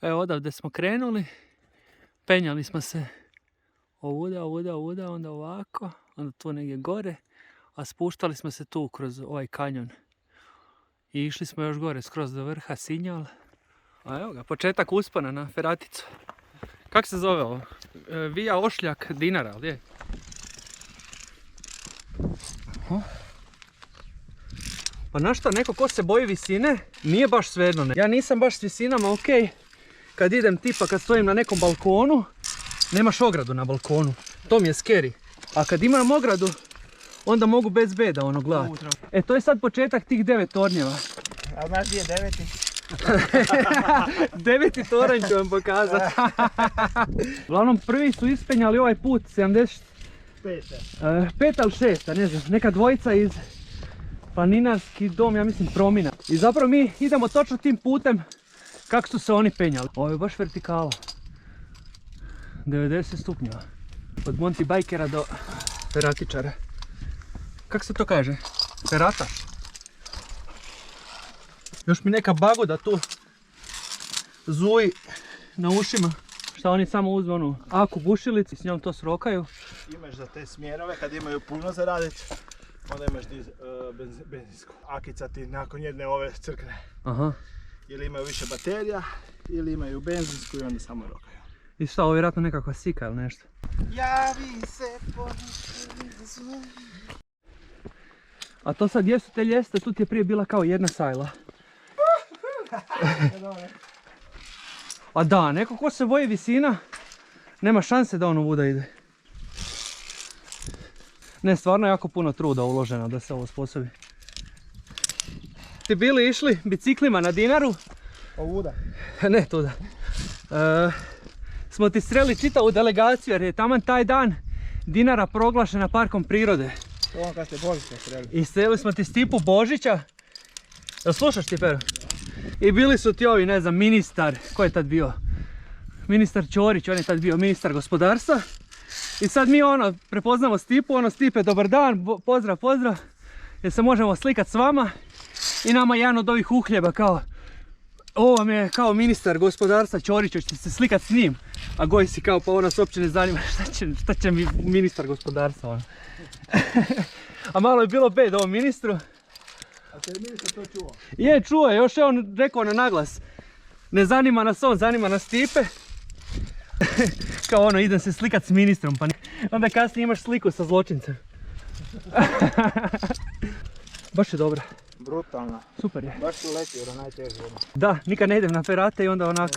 Evo odavde smo krenuli, penjali smo se ovuda, onda ovako, onda tu negdje gore, a spuštali smo se tu kroz ovaj kanjon. I išli smo još gore skroz do vrha Sinjal. A evo ga, početak uspona na Feraticu. Kako se zove ovo? Via Ošljak Dinara, ali je? Pa znaš šta, neko ko se boji visine, nije baš svejedno. Ja nisam baš s visinama okej. Kad idem tipa, kad stojim na nekom balkonu, nemaš ogradu na balkonu. To mi je scary. A kad imam ogradu, onda mogu bez beda ono gledati. E, to je sad početak tih 9 tornjeva. A znaš gdje je 9? 9. toranj ću vam pokazati. Uglavnom prvi su ispenjali ovaj put 75 ali 6, ne znam, neka dvojica iz Planinarski dom, ja mislim Promina. I zapravo mi idemo točno tim putem kako su se oni penjali. Ovo je baš vertikala. 90 stupnjeva. Od Monty Bikera do feratičara. Kako se to kaže? Ferata? Još mi neka bagoda tu zuji na ušima. Šta oni samo uzme onu aku bušilicu i s njom to srokaju. Imaš za te smjerove kad imaju puno za radit, onda imaš benzinsku. Akica ti nakon jedne ove crkne. Aha. Ili imaju više baterija, ili imaju benzinsku i onda samo rokaju. I šta, ovo je vjerojatno nekakva sika ili nešto? Javi se ponuđu. A to sad gdje su te ljeste? Tu ti je prije bila kao jedna sajla. A da, neko ko se boji visina, nema šanse da on u vuda ide. Ne, stvarno je jako puno truda uloženo da se ovo sposobi. Ti bili išli biciklima na Dinaru? Ovuda? Ne, tuda. Smo ti sreli čitavu delegaciju jer je taman taj dan Dinara proglašena parkom prirode. To ono kad ste Božića sreli. I sreli smo ti Stipu Božića. Jel slušaš ti, Pero? I bili su ti ovi, ne znam, ministar, ko je tad bio? Ministar Ćorić, on je tad bio ministar gospodarstva. I sad mi ono, prepoznamo Stipu, ono Stipe, dobar dan, pozdrav, jer se možemo slikat s vama. I nama jedan od ovih uhljeba kao, ovo vam je kao ministar gospodarstva Ćorić, hoćete se slikat s njim. A Goji si kao, pa ovo nas uopće ne zanima, šta će mi ministar gospodarstva, ono. A malo je bilo bed ovom ministru. A te je ministar to čuo? Je, čuo je, još je on rekao na naglas. Ne zanima nas on, zanima nas Stipe. Kao ono, idem se slikat s ministrom, pa onda kasnije imaš sliku sa zločincem. Baš je dobra. Brutalna. Super je. Baš su letio na najteži. Da, nikad ne idem na ferate i onda onak.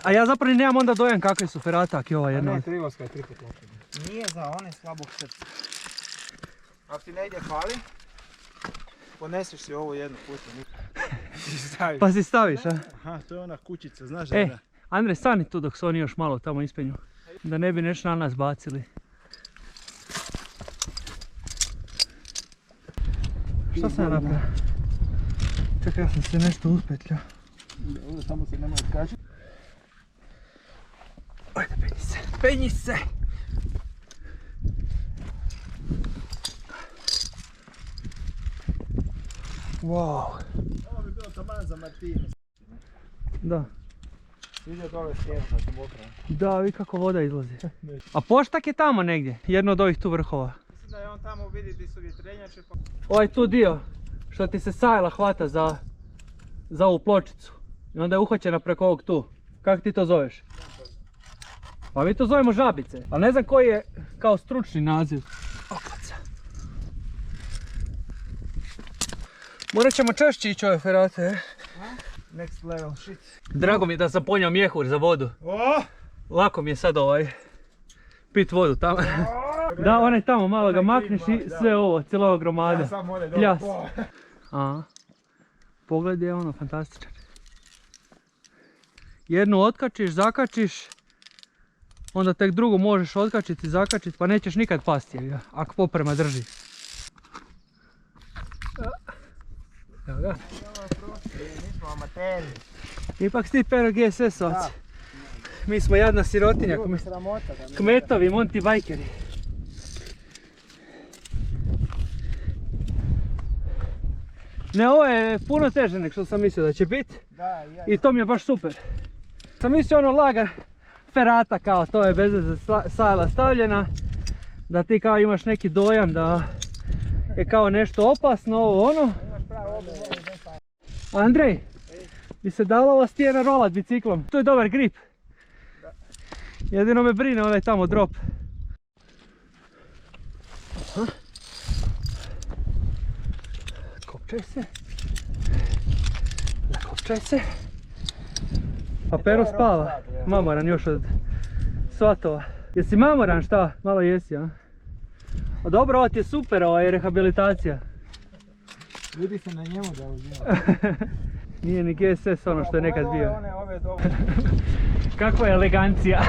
A ja zapravo nemam onda dojam kakve su ferate, ako je ova jedna. Ne, Krivovska je 3 put loša. Nije za one slabog srca. Ako ti negdje fali, poneseš si ovo jednu putu. Pa si staviš, a? Aha, to je ona kućica, znaš da je. Andrej, stani tu dok se oni još malo tamo ispenju. Da ne bi nešto na nas bacili. Šta sam ja napravio? Čekaj, ja sam se nešto uspetljao. Ovdje samo se nemoj odkačiti. Ajde, penji se, penji se! Wow! Ovo bi bilo taman za Martinu. Da. Vidio dole stijenu kad sam pokrao. Da, vi kako voda izlazi. A poštak je tamo negdje, jedno od ovih tu vrhova. Mislim da je on tamo vidi gdje su vjetrenjače pa... Ovaj tu dio, što ti se sajla hvata za ovu pločicu. I onda je uhvaćena preko ovog tu. Kako ti to zoveš? Pa mi to zovemo žabice, ali ne znam koji je kao stručni naziv. Oklaca. Morat ćemo češće ići ove ferate, Next level shit. Drago mi je da sam ponio mjehur za vodu. Lako mi je sad pit vodu tamo. Da, onaj tamo malo ga makneš i sve ovo, cijela ova gromada. Ja sam ovdje dobro po. Pogled je ono fantastičan. Jednu otkačiš, zakačiš, onda tek drugu možeš otkačiti, zakačiti, pa nećeš nikad pasti, ako poprema drži. Evo ga. Mi smo amateri. Ipak si Pero GSS-ovac. Mi smo jadna sirotinja, kmetovi, Monty Bikeri. Ne, ovo je puno teže nego što sam mislio da će biti. I to mi je baš super. Sam mislio ono lagar ferata kao to je bez veze sajla stavljena. Da ti kao imaš neki dojam da je kao nešto opasno ovo ono. Andrej, bi se dala ova stijena rolat biciklom? To je dobar grip. Jedino me brine onaj tamo drop. Kopčaj se. Zakopčaj se. Pa Pero spava. Mamoran još od svatova. Jesi mamoran šta? Malo jesi, a? A dobro, ovo ti je super, ovo je rehabilitacija. Vidi se na njemu da uzima. Nije ni GSS ono što je nekad bio. Ove dobre. Kakva je elegancija.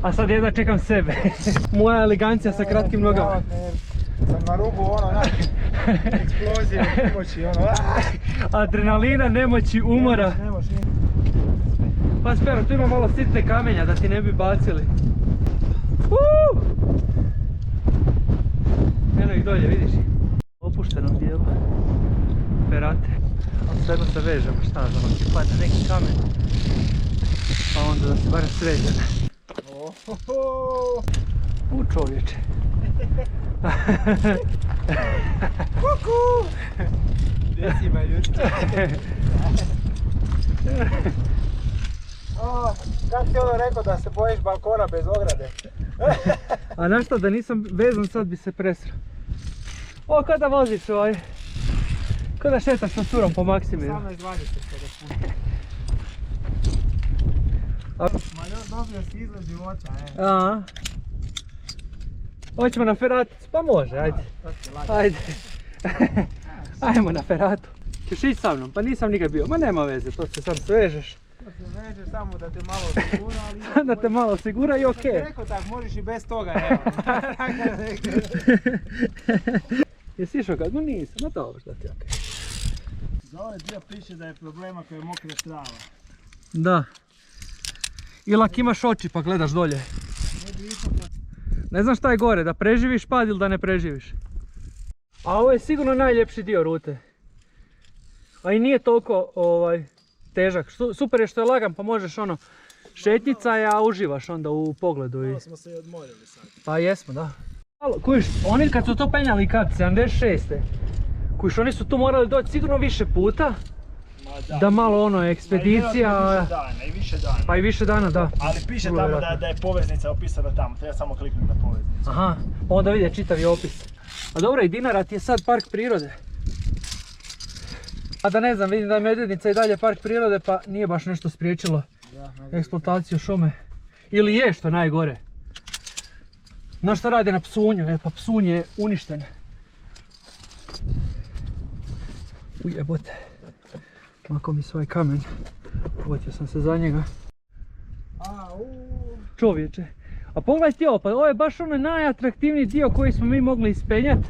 A sad jedva čekam sebe. Moja elegancija sa kratkim nogama. Sam na rubu ono, eksplozije, nemoći ono. Adrenalina, nemoći, umora. Pa Spero, tu ima malo sitne kamenja da ti ne bi bacili. Eno ih dolje, vidiš? U opuštenom dijelu. Ferate. Ali sve jedno se vežemo, šta znam, ti padne neki kamen. Pa onda da se barem sređene. U čovječe. Kuku! Gdje si ima ljudi? Kako ti ono rekao da se bojiš balkona bez ograde? A znaš šta, da nisam vezan sad bi se presrao. O, kada voziš ovaj? Kada šetaš sa curom po Maksimiru? 18-20 kada puno. Ma još dobio si izgled života, Aha. Hoćemo na feraticu? Pa može, ajde. Ajde. Ajmo na feratu. Ćeš ići sa mnom? Pa nisam nikad bio. Ma nema veze, to se sam svežeš. To se veže samo da te malo osigura, ali... Da te malo osigura i okej. Sam ti rekao tako, možeš i bez toga, evo. Jesi išao kad? No nisam, no dobro, šta ti okej. Za ovaj dio piše da je problema koja je mokra trava. Da. Ili ako imaš oči pa gledaš dolje. Ne znam šta je gore, da preživiš pad ili da ne preživiš. A ovo je sigurno najljepši dio rute. A i nije toliko težak. Super je što je lagan pa možeš ono šetnica, a uživaš onda u pogledu. Malo smo se i odmorili sad. Pa jesmo, da. Kužiš, oni kad su to penjali kad, 76. Kužiš, oni su tu morali doći sigurno više puta. Da malo ono ekspedicija. I više dana. Pa i više dana, da. Ali piše tamo da je poveznica opisana tamo, treba samo kliknuti na poveznicu. Aha, pa onda vidje čitavi opis. A dobro, i Dinara ti je sad park prirode. A da ne znam, vidim da je Medvednica i dalje park prirode pa nije baš nešto spriječilo eksploataciju šume. Ili je što najgore. Znaš što rade na Psunju, pa Psunj je uništen. Ujebote. Mako mi svoj kamen. Uvotio sam se za njega. Čovječe. A pogledaj ti ovo, pa ovo je baš onaj najatraktivniji dio koji smo mi mogli ispenjati.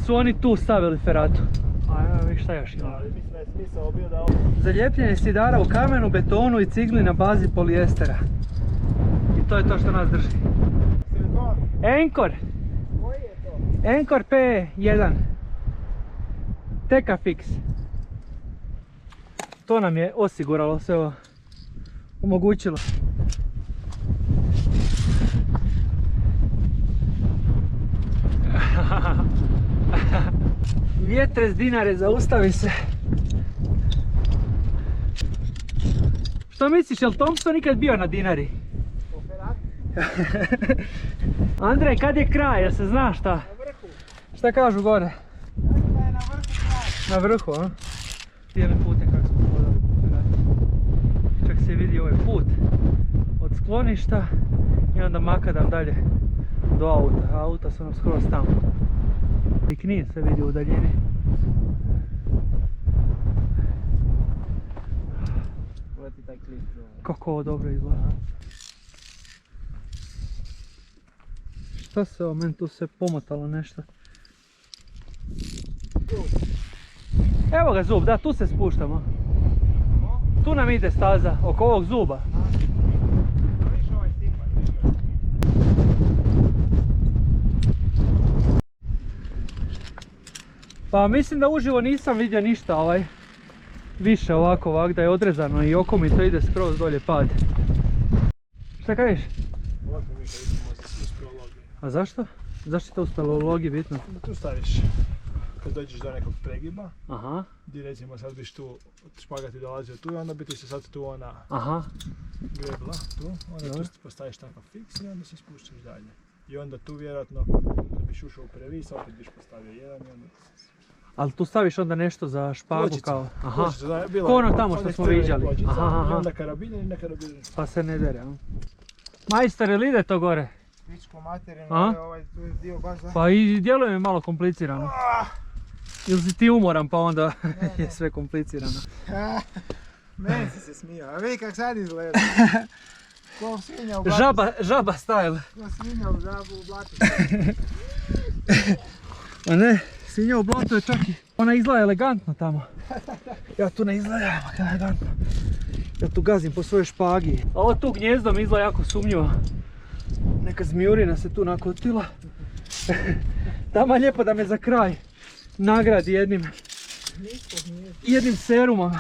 Su oni tu stavili feratu. A evo šta još ima. Ali mislim da je smisao bio da ovo... Zalijepljanje sidara u kamenu, betonu i cigli na bazi polijestera. I to je to što nas drži. Silikon? Enkor! Koji je to? Enkor P1. Tekafix. To nam je osiguralo sve ovo. Omogućilo. Vjetre s Dinare, zaustavi se. Što misliš, jel Thompson nikad bio na Dinari? Andrej, kad je kraj, jel se zna šta? Na vrhu. Šta kažu gore? Da je na vrhu kraj. Na vrhu, a? Cijeli put je kako smo hodali. Čak se vidi ovaj put od skloništa i onda makadam dalje do auta. Auta su nam skroz tamo. I Knin se vidi u daljini. Uveti taj klip. Kako ovo dobro izgleda. Šta se ovo, meni tu se pomotalo nešto. Evo ga zub, da, tu se spuštamo. Tu nam ide staza, oko ovog zuba. Pa mislim da uživo nisam vidio ništa više ovako da je odrezano i oko mi to ide skroz dolje pad. Šta kažeš? Ovako mi kad idemo u speleologiju. A zašto? Zašto je to u speleologiji bitno? Tu staviš, kad dođeš do nekog pregiba, Aha, gdje recimo sad biš tu, špagat ti dolazio tu i onda bi ti se sad tu ona aha. grebla, tu, onda Dobro. tu postaviš takav fiks i onda se spuštaš dalje. I onda tu vjerojatno, kad biš ušao u previs, opet biš postavio jedan i onda... Ali tu staviš onda nešto za špagu Pločicu. kao? Aha. Pločicu, da, bila Ko je ono tamo što onih smo crvenih viđali. pločica. Aha, aha. I onda karabiner i na karabiner. Pa se ne dere, a? Majster, ili ide to gore? Pičko materinu, A? ovaj tu je dio baš za... Pa i djeluje mi malo komplicirano. Ili si ti umoran pa onda je sve komplicirano. Meni si se smijao, a vidi kak sad izgleda. Ko svinja u blatu. Žaba style. Ko svinja u žabu u blatu. Ma ne, svinja u blatu je čak i... Ona izgleda elegantno tamo. Ja tu ne izgledam elegantno. Ja tu gazim po svojoj špagi. A ovo tu gnjezdo mi izgleda jako sumnjivo. Neka zmijurina se tu nakotila. Tamo je lijepo da me za kraj nagradi jednim serumom.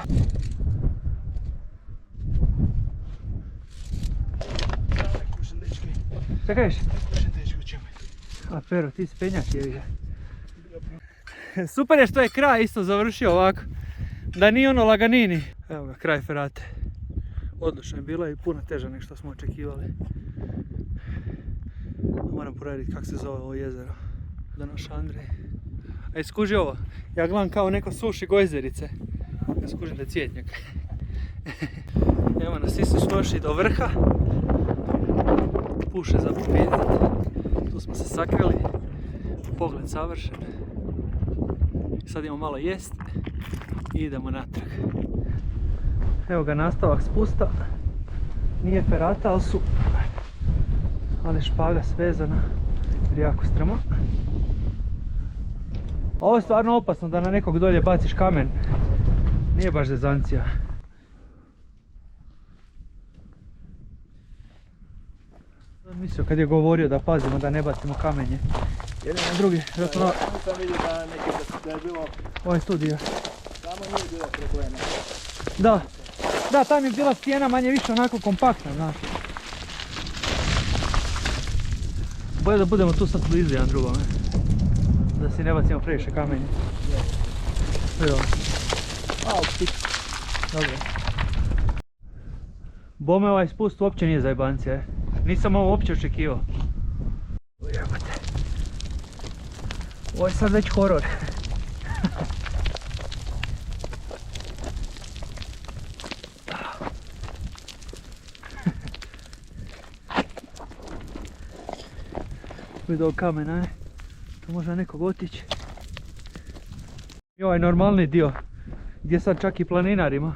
Šta kažeš? A Pero, ti spenjak je vidio. Super je što je kraj isto završio ovako. Da nije ono laganini. Evo ga, kraj ferate. Odlično je bila i puno teža nego što smo očekivali. Moram provjeriti kako se zove ovo jezero. Da naš Andrej. A iskuži ovo. Ja gledam kao neko suši gojzerice. Ja skužim da je cvjetnjak. Evo nas, svi su došli do vrha. Puše za pobijediti. Tu smo se sakrili. Pogled savršen. Sad idemo malo jest i idemo natrag. Evo ga nastavak spusta. Nije ferata, ali špaga svezana jer je jako strmo. Ovo je stvarno opasno da na nekog dolje baciš kamen. Nije baš zezancija. Mislio kad je govorio da pazimo da ne bacimo kamenje. Jedan na drugi. Zato Ja sam vidio da je bilo, ovaj studio. tamo nije bilo problema. Da, tam je bila stijena manje više onako kompaktna, znaš. Bolje da budemo tu sad blizu jedan drugom, da si ne bacimo previše kamenje. Evo. Dobro. Bome ovaj spust uopće nije zajebancija, Nisam ovo uopće očekivao. Ujebate. Ovo je sad već horor. Vidio kamena, to može nekog otići. I ovaj normalni dio, gdje sad čak i planinarima